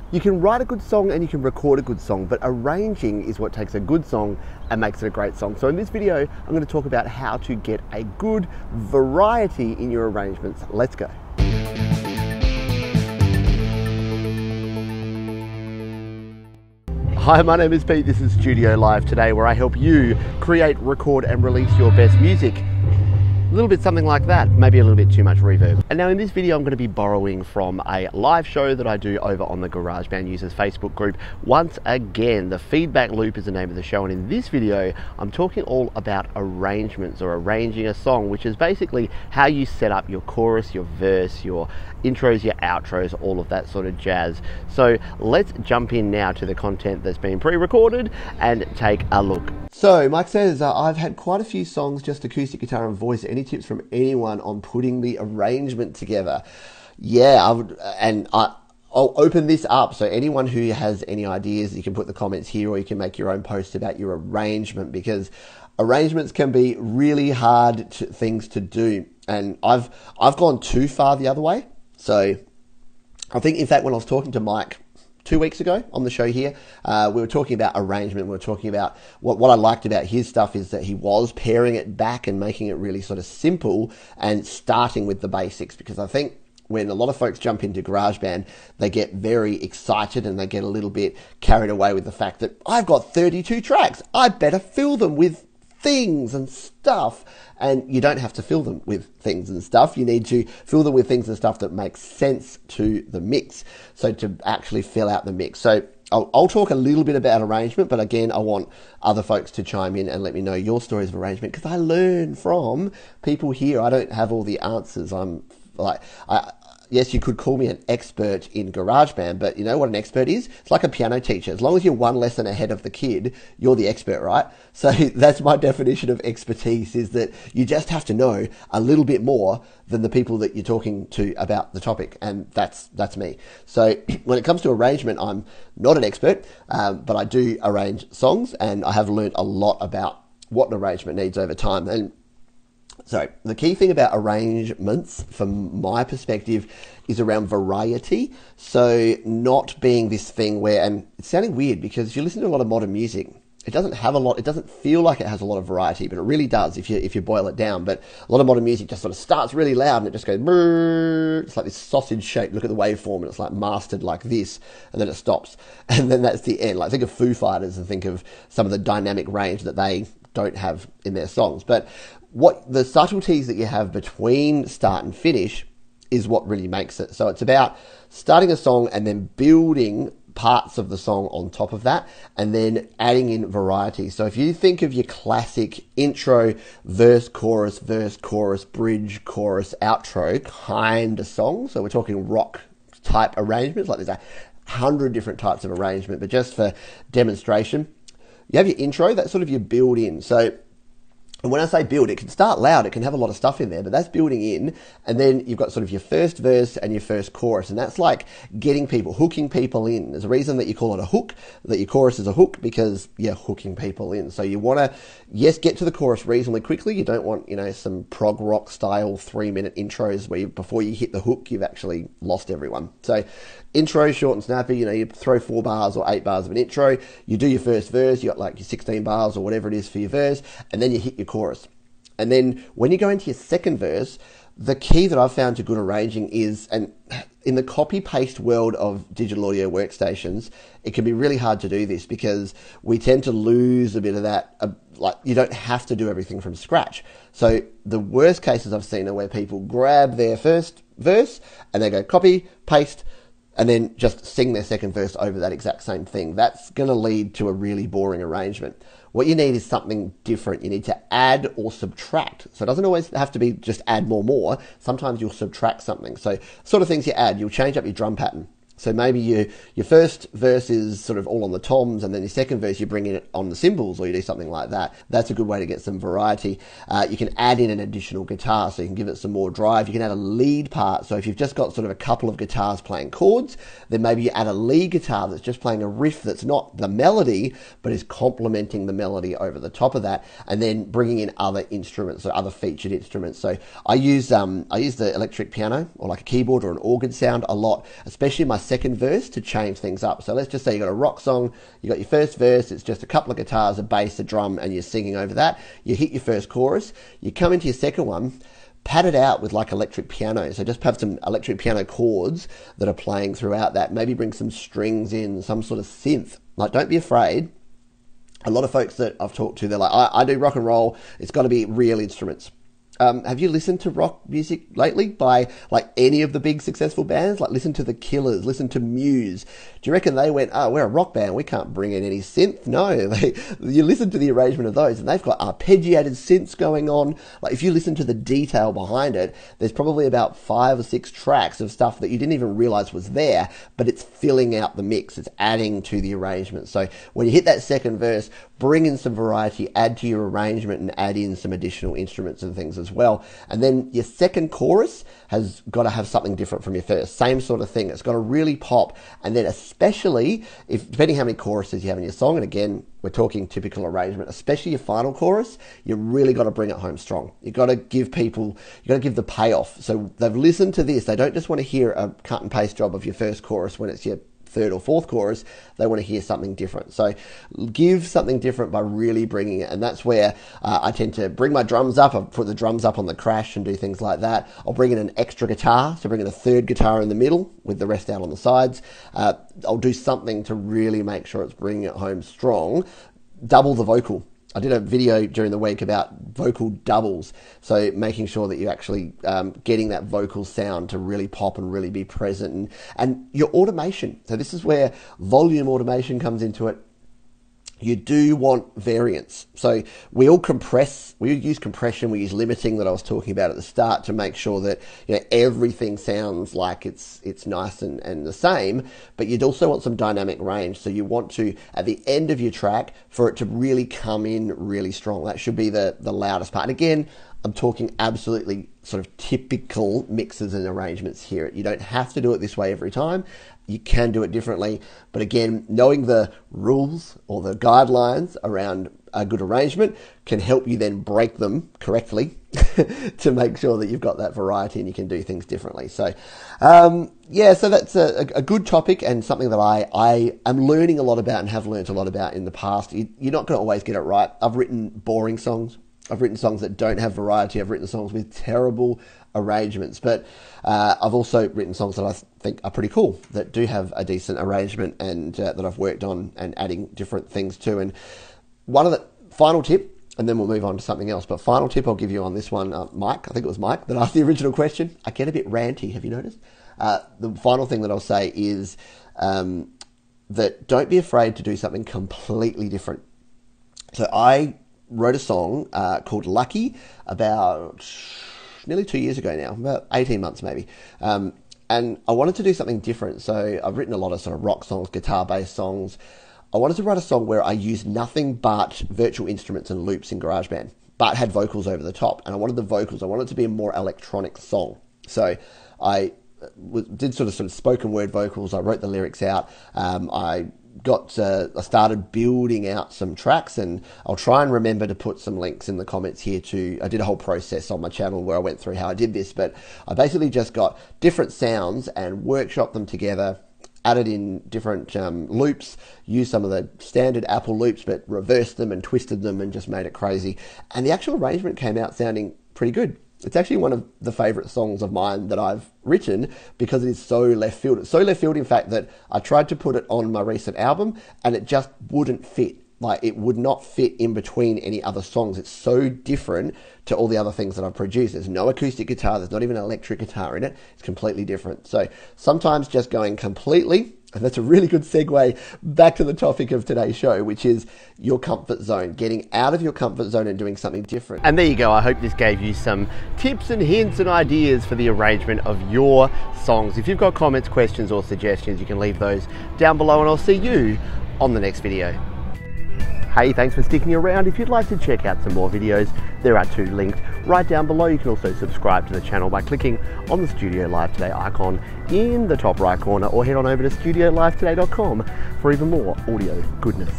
You can write a good song and you can record a good song, but arranging is what takes a good song and makes it a great song. So in this video, I'm going to talk about how to get a good variety in your arrangements. Let's go. Hi, my name is Pete. This is Studio Live today, where I help you create, record and release your best music. A little bit something like that, maybe a little bit too much reverb. And now in this video, I'm going to be borrowing from a live show that I do over on the GarageBand Users Facebook group. Once again, the Feedback Loop is the name of the show. And in this video, I'm talking all about arrangements or arranging a song, which is basically how you set up your chorus, your verse, your intros, your outros, all of that sort of jazz. So let's jump in now to the content that's been pre-recorded and take a look. So Mike says, I've had quite a few songs, just acoustic guitar and voice. Any tips from anyone on putting the arrangement together? Yeah, I'll open this up. So anyone who has any ideas, you can put the comments here, or you can make your own post about your arrangement, because arrangements can be really hard things to do. And I've gone too far the other way. So I think, in fact, when I was talking to Mike 2 weeks ago on the show here, we were talking about arrangement. We were talking about what I liked about his stuff is that he was paring it back and making it really sort of simple and starting with the basics, because I think when a lot of folks jump into GarageBand, they get very excited and they get a little bit carried away with the fact that I've got 32 tracks. I better fill them with things and stuff. And you don't have to fill them with things and stuff. You need to fill them with things and stuff that makes sense to the mix. So to actually fill out the mix. So I'll talk a little bit about arrangement, but again, I want other folks to chime in and let me know your stories of arrangement, because I learn from people here. I don't have all the answers. Yes, you could call me an expert in GarageBand, but you know what an expert is? It's like a piano teacher. As long as you're one lesson ahead of the kid, you're the expert, right? So that's my definition of expertise, is that you just have to know a little bit more than the people that you're talking to about the topic, and that's me. So when it comes to arrangement, I'm not an expert, but I do arrange songs, and I have learned a lot about what an arrangement needs over time. And so the key thing about arrangements, from my perspective, is around variety. So not being this thing where, and it's sounding weird because if you listen to a lot of modern music, it doesn't have a lot, it doesn't feel like it has a lot of variety, but it really does if you boil it down. But a lot of modern music just sort of starts really loud and it just goes, brrr. It's like this sausage shape. Look at the waveform, and it's like mastered like this, and then it stops. And then that's the end. Like, think of Foo Fighters and think of some of the dynamic range that they don't have in their songs. But what the subtleties that you have between start and finish is what really makes it. So it's about starting a song and then building parts of the song on top of that, and then adding in variety. So if you think of your classic intro, verse, chorus, bridge, chorus, outro kind of song, so we're talking rock type arrangements, like there's 100 different types of arrangement, but just for demonstration, you have your intro, that's sort of your build in. So, and when I say build, it can start loud, it can have a lot of stuff in there, but that's building in. And then you've got sort of your first verse and your first chorus. And that's like getting people, hooking people in. There's a reason that you call it a hook, that your chorus is a hook, because you're hooking people in. So you want to, yes, get to the chorus reasonably quickly. You don't want, some prog rock style 3-minute intros where before you hit the hook, you've actually lost everyone. So intro, short and snappy, you throw 4 bars or 8 bars of an intro, you do your first verse, you got like your 16 bars or whatever it is for your verse, and then you hit your chorus. And then when you go into your second verse, the key that I've found to good arranging is, and in the copy-paste world of digital audio workstations, it can be really hard to do this because we tend to lose a bit of that, like you don't have to do everything from scratch. So the worst cases I've seen are where people grab their first verse and they go copy, paste, and then just sing their second verse over that exact same thing. That's going to lead to a really boring arrangement. What you need is something different. You need to add or subtract. So it doesn't always have to be just add more. Sometimes you'll subtract something. So sort of things you add, you'll change up your drum pattern. So maybe your first verse is sort of all on the toms, and then your second verse you bring in it on the cymbals, or you do something like that. That's a good way to get some variety. You can add in an additional guitar, so you can give it some more drive. You can add a lead part. So if you've just got sort of a couple of guitars playing chords, then maybe you add a lead guitar that's just playing a riff that's not the melody, but is complementing the melody over the top of that, and then bringing in other instruments, so other featured instruments. So I use the electric piano, or like a keyboard or an organ sound a lot, especially in my second verse to change things up. So let's just say you got a rock song, you got your first verse, it's just a couple of guitars, a bass, a drum, and you're singing over that. You hit your first chorus, you come into your second one, pad it out with like electric piano. So just have some electric piano chords that are playing throughout that. Maybe bring some strings in, some sort of synth. Like, don't be afraid. A lot of folks that I've talked to, they're like, I do rock and roll, it's got to be real instruments. Have you listened to rock music lately by like any of the big successful bands? Like listen to The Killers, listen to Muse. Do you reckon they went, oh, we're a rock band, we can't bring in any synth? No, you listen to the arrangement of those and they've got arpeggiated synths going on. Like if you listen to the detail behind it, there's probably about 5 or 6 tracks of stuff that you didn't even realize was there, but it's filling out the mix, it's adding to the arrangement. So when you hit that second verse, bring in some variety, add to your arrangement and add in some additional instruments and things as well. And then your second chorus has got to have something different from your first. Same sort of thing. It's got to really pop. And then especially, if depending how many choruses you have in your song, and again, we're talking typical arrangement, especially your final chorus, you really got to bring it home strong. You've got to give people, you've got to give the payoff. So they've listened to this. They don't just want to hear a cut and paste job of your first chorus when it's your third or fourth chorus. They want to hear something different. So give something different by really bringing it. And that's where I tend to bring my drums up. I put the drums up on the crash and do things like that. I'll bring in an extra guitar. So bring in a third guitar in the middle with the rest out on the sides. I'll do something to really make sure it's bringing it home strong. Double the vocal. I did a video during the week about vocal doubles, so making sure that you're actually getting that vocal sound to really pop and really be present. And your automation, so this is where volume automation comes into it. You do want variance. So we all compress, we use compression, we use limiting that I was talking about at the start to make sure that everything sounds like it's nice and the same, but you'd also want some dynamic range. So you want to, at the end of your track, for it to really come in really strong. That should be the loudest part. And again, I'm talking absolutely sort of typical mixes and arrangements here. You don't have to do it this way every time. You can do it differently. But again, knowing the rules or the guidelines around a good arrangement can help you then break them correctly to make sure that you've got that variety and you can do things differently. So, yeah, so that's a good topic and something that I am learning a lot about and have learned a lot about in the past. You're not going to always get it right. I've written boring songs. I've written songs that don't have variety. I've written songs with terrible arrangements, but I've also written songs that I think are pretty cool, that do have a decent arrangement and that I've worked on and adding different things to. And one of the final tip, and then we'll move on to something else, but final tip I'll give you on this one, Mike, I think it was Mike that asked the original question. I get a bit ranty, have you noticed? The final thing that I'll say is that don't be afraid to do something completely different. So I wrote a song called Lucky about nearly 2 years ago now, about 18 months maybe. And I wanted to do something different. So I've written a lot of sort of rock songs, guitar-based songs. I wanted to write a song where I used nothing but virtual instruments and loops in GarageBand, but had vocals over the top. And I wanted the vocals, I wanted it to be a more electronic song. So I did sort of spoken word vocals. I wrote the lyrics out. I started building out some tracks, and I'll try and remember to put some links in the comments here too. I did a whole process on my channel where I went through how I did this, but I basically just got different sounds and workshopped them together, added in different loops, used some of the standard Apple loops, but reversed them and twisted them and just made it crazy. And the actual arrangement came out sounding pretty good. It's actually one of the favourite songs of mine that I've written because it is so left field. It's so left field, in fact, that I tried to put it on my recent album and it just wouldn't fit. Like, it would not fit in between any other songs. It's so different to all the other things that I've produced. There's no acoustic guitar. There's not even an electric guitar in it. It's completely different. So sometimes just going completely, and that's a really good segue back to the topic of today's show, which is your comfort zone, getting out of your comfort zone and doing something different. And there you go. I hope this gave you some tips and hints and ideas for the arrangement of your songs. If you've got comments, questions, or suggestions, you can leave those down below, and I'll see you on the next video. Hey, thanks for sticking around. If you'd like to check out some more videos, there are 2 linked right down below. You can also subscribe to the channel by clicking on the Studio Live Today icon in the top right corner, or head on over to studiolivetoday.com for even more audio goodness.